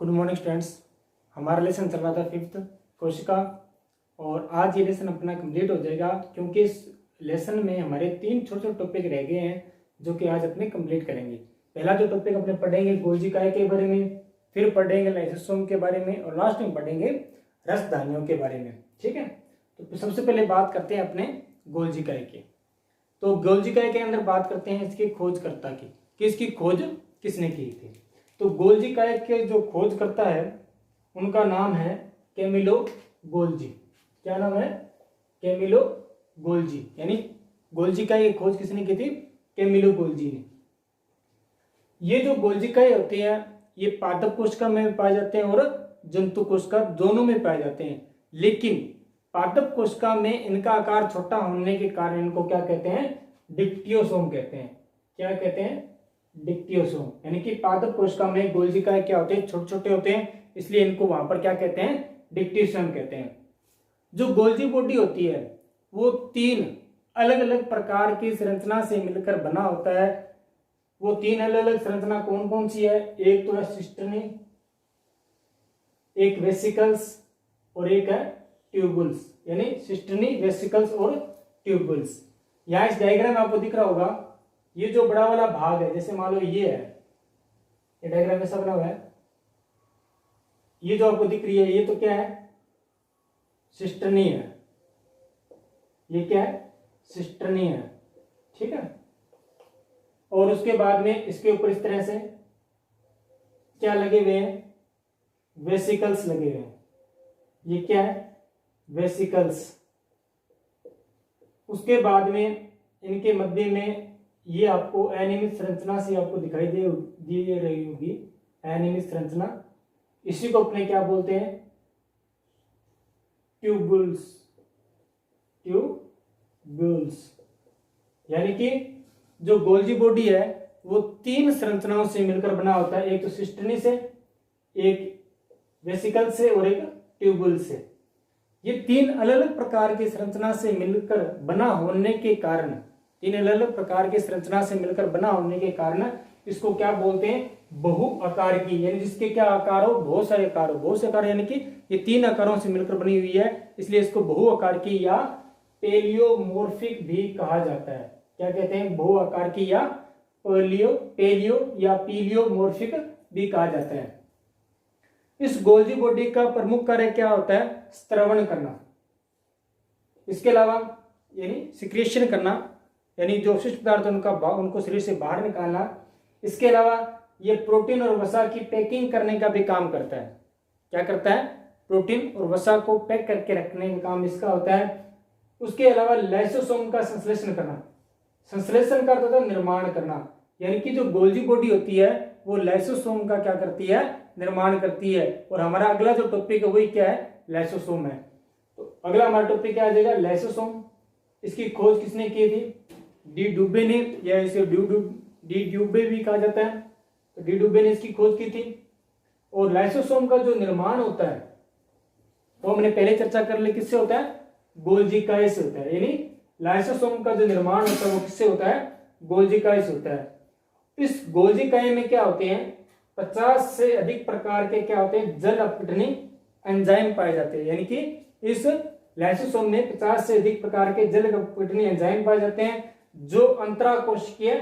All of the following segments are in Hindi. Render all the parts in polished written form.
Good morning students. हमारा लेसन चल रहा था 5th कोशिका और आज ये लेसन अपना कंप्लीट हो जाएगा क्योंकि इस लेसन में हमारे 3 छोटे छोटे टॉपिक रह गए हैं जो कि आज अपने कंप्लीट करेंगे। पहला जो टॉपिक अपने पढ़ेंगे गोल्जी काय के बारे में, फिर पढ़ेंगे लाइसोसोम के बारे में और लास्ट में पढ़ेंगे रसधानियों के बारे में। ठीक है, तो सबसे पहले बात करते हैं अपने गोल्जी काय के। तो गोल्जी काय के अंदर बात करते हैं इसके खोजकर्ता की कि इसकी खोज किसने की थी। तो गोल्जी काय के जो खोज करता है उनका नाम है कैमिलो गोल्जी। क्या नाम है? Camillo Golgi. यानी गोल्जी काय की खोज किसने की थी? कैमिलो गोल्जी ने। ये जो गोल्जी काय होते हैं ये पादप कोशिका में पाए जाते हैं और जंतु कोशिका दोनों में पाए जाते हैं, लेकिन पादप कोशिका में इनका आकार छोटा होने के कारण इनको क्या कहते हैं? डिक्टियोसोम कहते हैं। क्या कहते हैं? डिक्टियोसोम। यानी कि पादप कोशिका में गोल्जी काय क्या होते हैं? छोटे छोटे होते हैं, इसलिए इनको वहां पर क्या कहते हैं? डिक्टियोसोम कहते हैं। जो गोल्जी बॉडी होती है वो 3 अलग अलग प्रकार की संरचना से मिलकर बना होता है। वो 3 अलग अलग संरचना कौन कौन सी है? एक तो है सिस्टर्नी, एक वेसिकल्स और एक है ट्यूबुल्स। यानी सिस्टर्नी, वेसिकल्स और ट्यूबुल्स। यहां इस डायग्राम में आपको दिख रहा होगा, ये जो बड़ा वाला भाग है, जैसे मान लो ये है, ये डायग्राम में सब बना हुआ है, ये जो आपको दिख रही है ये तो क्या है? सिस्टर्नी है। ये क्या है? सिस्टर्नी है। ठीक है, और उसके बाद में इसके ऊपर इस तरह से क्या लगे हुए हैं? वेसिकल्स लगे हुए हैं। ये क्या है? वेसिकल्स। उसके बाद में इनके मध्य में ये आपको अनियमित संरचना से आपको दिखाई दे रही होगी, अनियमित संरचना। इसी को अपने क्या बोलते हैं? ट्यूबुल्स। ट्यूबुल्स। यानी कि जो गोल्जी बॉडी है वो 3 संरचनाओं से मिलकर बना होता है, एक तो सिस्टर्नी से, एक वेसिकल से और एक ट्यूबुल से। ये 3 अलग अलग प्रकार की संरचना से मिलकर बना होने के कारण, 3 अलग अलग प्रकार की संरचना से मिलकर बना होने के कारण इसको क्या बोलते हैं? बहु आकार की। यानी जिसके क्या आकार हो? बहुत सारे आकार हो। बहुत से आकार यानी कि ये 3 आकारों से मिलकर बनी हुई है, इसलिए इसको बहु आकार की या पेलियोमोर्फिक भी कहा जाता है। क्या कहते हैं? बहु आकार की या पेलियो या पीलियोमोर्फिक भी कहा जाता है। इस गोल्जी बॉडी का प्रमुख कार्य क्या होता है? स्त्रवण करना। इसके अलावा यानी सिक्रेशन करना, यानी जो अवशिष्ट पदार्थ उनको शरीर से बाहर निकालना। इसके अलावा ये प्रोटीन और वसा की पैकिंग करने का भी काम करता है। क्या करता है? प्रोटीन और वसा को पैक करके रखने का काम इसका होता है। उसके अलावा लाइसोसोम का संश्लेषण करना। संश्लेषण का होता है निर्माण करना। यानी कि जो गोल्जी बॉडी होती है वो लाइसोसोम का क्या करती है? निर्माण करती है। और हमारा अगला जो टॉपिक है वही क्या है? लाइसोसोम है। तो अगला हमारा टॉपिक क्या आ जाएगा? लाइसोसोम। इसकी खोज किसने की थी? डी डुबे ने, या इसे डी ड्यूबे भी कहा जाता है। तो डी डुबे ने इसकी खोज की थी। और लाइसोसोम का जो निर्माण होता है वो हमने पहले चर्चा कर ली, किससे होता है? गोल्जी काय से होता है। यानी लाइसोसोम का जो निर्माण होता है वो किससे होता है? गोल्जी काय से होता है। इस गोल्जी काय में क्या होते हैं? 50 से अधिक प्रकार के क्या होते हैं? जल अपघटनी एंजाइम पाए जाते हैं। यानी कि इस लाइसोसोम में 50 से अधिक प्रकार के जल अपघटनी एंजाइम पाए जाते हैं जो अंतराकोशिकीय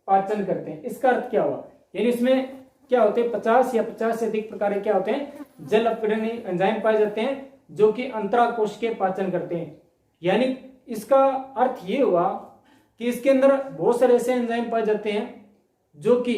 पाचन करते हैं। इसका अर्थ क्या हुआ? यानी इसमें क्या होते हैं? 50 या 50 से अधिक प्रकार के क्या होते हैं? जल अपघटनी एंजाइम पाए जाते हैं जो कि अंतराकोशिकीय पाचन करते हैं। यानी इसका अर्थ ये हुआ कि इसके अंदर बहुत सारे ऐसे एंजाइम पाए जाते हैं जो कि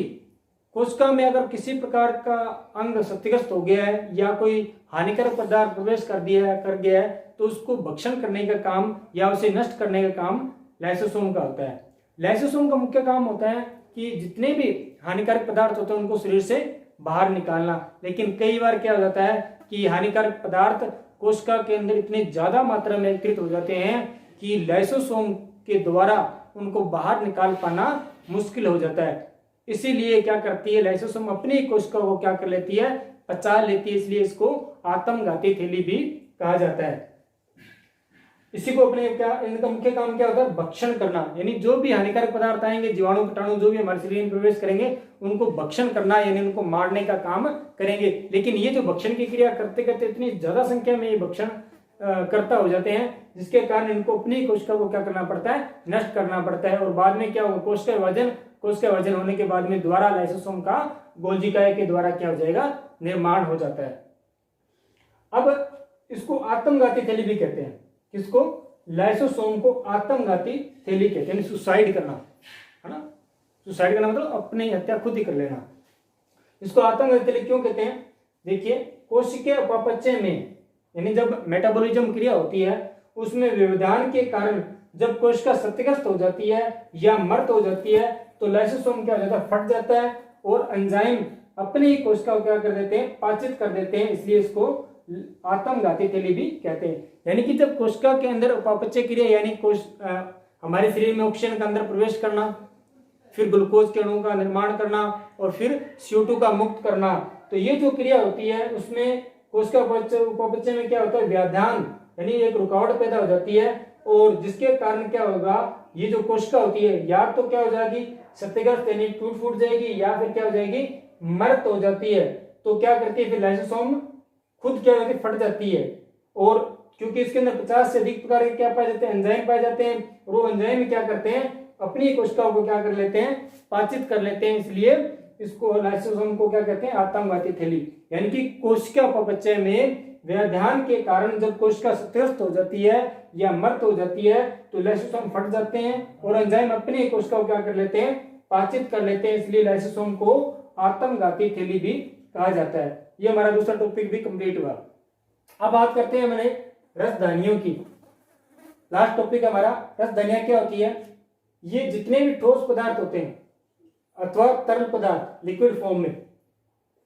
कोशिका में अगर किसी प्रकार का अंग क्षतिग्रस्त हो गया है या कोई हानिकारक पदार्थ प्रवेश कर गया है तो उसको भक्षण करने का काम या उसे नष्ट करने का काम लाइसोसोम का होता है। लाइसोसोम का मुख्य काम होता है कि जितने भी हानिकारक पदार्थ होते हैं उनको शरीर से बाहर निकालना। लेकिन कई बार क्या हो जाता है कि हानिकारक पदार्थ कोशिका के अंदर इतने ज्यादा मात्रा में एकत्रित हो जाते हैं कि लाइसोसोम के द्वारा उनको बाहर निकाल पाना मुश्किल हो जाता है। इसीलिए क्या करती है लाइसोसोम? अपनी कोशिका को क्या कर लेती है? पचा लेती है। इसलिए इसको आत्मघाती थैली भी कहा जाता है। इसी को अपने क्या, इनका मुख्य काम क्या होता है, भक्षण करना, यानी जो भी हानिकारक पदार्थ आएंगे, जीवाणु कीटाणु जो भी हमारे शरीर में प्रवेश करेंगे उनको भक्षण करना, यानी उनको मारने का काम करेंगे। लेकिन ये जो भक्षण की क्रिया करते करते इतनी ज्यादा संख्या में ये भक्षण करता हो जाते हैं, जिसके कारण इनको अपनी कोशिका को क्या करना पड़ता है, नष्ट करना पड़ता है। और बाद में क्या होगा, कोशिका विभाजन होने के बाद में दोबारा लाइसोसोम का गोल्जिकाए के द्वारा क्या हो जाएगा, निर्माण हो जाता है। अब इसको आत्मघाती थैली भी कहते हैं। किसको, लाइसोसोम को आत्मघाती थैली कहते हैं, सुसाइड करना, है ना, सुसाइड करना मतलब अपनी हत्या खुद ही कर लेना। इसको आत्मघाती थैली क्यों कहते हैं, देखिए कोशिकीय उपापचय में, यानी जब मेटाबॉलिज्म क्रिया होती है उसमें व्यवधान के कारण जब कोशिका क्षतिग्रस्त हो जाती है या मृत हो जाती है तो लाइसोसोम क्या हो जाता है, फट जाता है और एंजाइम अपनी ही कोशिका को क्या कर देते हैं, पाचित कर देते हैं, इसलिए इसको आत्मघाती थैली भी कहते हैं। यानी कि जब कोशिका के अंदर उपापचय क्रिया, यानी हमारे शरीर में ऑक्सीजन का अंदर प्रवेश करना, फिर ग्लूकोज के अणुओं का निर्माण करना और फिर CO2 का मुक्त करना, तो ये जो क्रिया होती है उसमें कोशिका उपापचय में क्या होता है, व्याधान, यानी एक रुकावट पैदा हो जाती है और जिसके कारण क्या होगा, ये जो कोशिका होती है या तो क्या हो जाएगी, क्षतिग्रस्त यानी टूट फूट जाएगी, या फिर क्या हो जाएगी, मृत हो जाती है। तो क्या करती है फिर लाइसोसोम खुद क्या होती है, फट जाती है। और क्योंकि इसके अंदर 50 से अधिक प्रकार के क्या पाए जाते हैं, एंजाइम पाए जाते हैं, और वो एंजाइम क्या करते हैं, अपनी कोशिकाओं को क्या कर लेते हैं, पाचित कर लेते हैं, इसलिए इसको लाइसोसोम को क्या कहते हैं, आत्मघाती थैली। यानी कि कोशिका उपापचय में व्यवधान के कारण जब कोशिका क्षतिग्रस्त हो जाती है या मृत हो जाती है तो लाइसोसोम फट जाते हैं और एंजाइम अपनी कोशिका को क्या कर लेते हैं, पाचित कर लेते हैं, इसलिए लाइसोसोम को आत्मघाती थैली भी कहा जाता है। ये हमारा दूसरा टॉपिक भी कंप्लीट हुआ। अब बात करते हैं मैंने रसधानियों की। लास्ट टॉपिक हमारा रसधानियां क्या होती है, ये जितने भी ठोस पदार्थ होते हैं अथवा तरल पदार्थ लिक्विड फॉर्म में,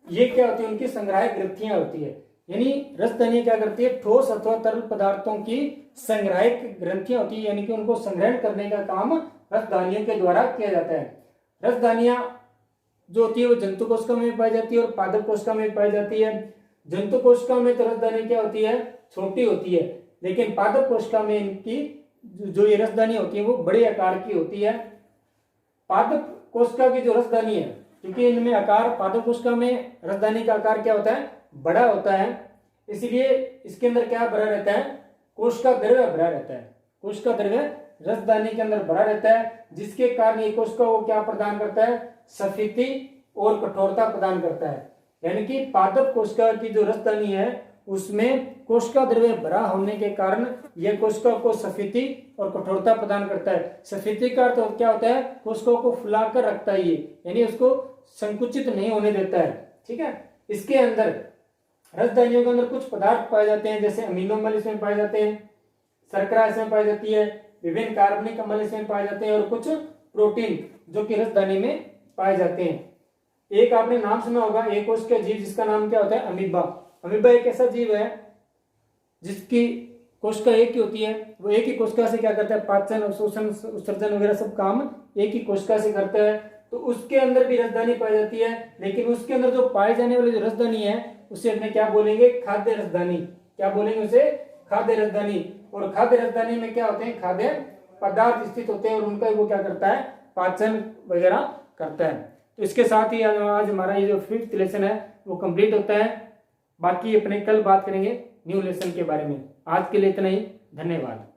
ये क्या होती है, उनकी संग्राहक ग्रंथियां होती है। यानी रसधानियां क्या करती है, ठोस अथवा तरल पदार्थों की संग्राहक ग्रंथियां होती है, यानी कि उनको संग्रहण करने का काम रसधानियों के द्वारा किया जाता है। रसधानियां जो होती है वो जंतु कोशिका में पाई जाती है और पादप कोशिका में पाई जाती है। जंतु कोशिका में तो रसधानी क्या होती है, छोटी होती है, लेकिन पादप कोशिका में इनकी जो ये रसधानी होती है वो बड़े आकार की होती है। पादप कोशिका की जो रसधानी है, क्योंकि इनमें आकार, पादप कोशिका में रसधानी का आकार क्या होता है, बड़ा होता है, इसलिए इसके अंदर क्या भरा रहता है, कोशिका द्रव्य भरा रहता है। कोशिका द्रव्य रसधानी के अंदर भरा रहता है, जिसके कारण ये कोशिका को क्या प्रदान करता है, सफेदी और कठोरता प्रदान करता है। यानी कि पादप कोशिका की जो रसधानी है उसमें कोशिका द्रव्य भरा होने के कारण यह कोशिका को सफेदी और कठोरता प्रदान करता है। सफेदी का अर्थ क्या होता है, कोशिका को फुलाकर रखता है ये, यानी उसको संकुचित नहीं होने देता है। ठीक है, इसके अंदर रसधानियों के अंदर कुछ पदार्थ पाए जाते हैं, जैसे अमीनो अम्ल इसमें पाए जाते हैं, शर्करा इसमें पाई जाती है, विभिन्न कार्बनिक अम्ल इसमें पाए जाते हैं और कुछ प्रोटीन जो कि रसधानी में पाए जाते हैं। एक आपने नाम सुना होगा, एक कोशिकीय जीव जिसका नाम क्या होता है, अमीबा। अमीबा एक ऐसा जीव है जिसकी कोशिका एक ही होती है, वो एक ही कोशिका से क्या करता है, पाचन, अवशोषण, उत्सर्जन वगैरह सब काम एक ही कोशिका से करता है। तो उसके अंदर भी रसधानी पाई जाती है, लेकिन उसके अंदर जो पाई जाने वाली जो रसधानी है उसे अपने क्या बोलेंगे, खाद्य रसधानी। क्या बोलेंगे उसे, खाद्य रसधानी। और खाद्य रसधानी में क्या होते हैं, खाद्य पदार्थ स्थित होते हैं और उनका वो क्या करता है, पाचन वगैरह करता है। तो इसके साथ ही आज हमारा ये जो 5th लेसन है वो कंप्लीट होता है। बाकी अपने कल बात करेंगे न्यू लेसन के बारे में। आज के लिए इतना ही, धन्यवाद।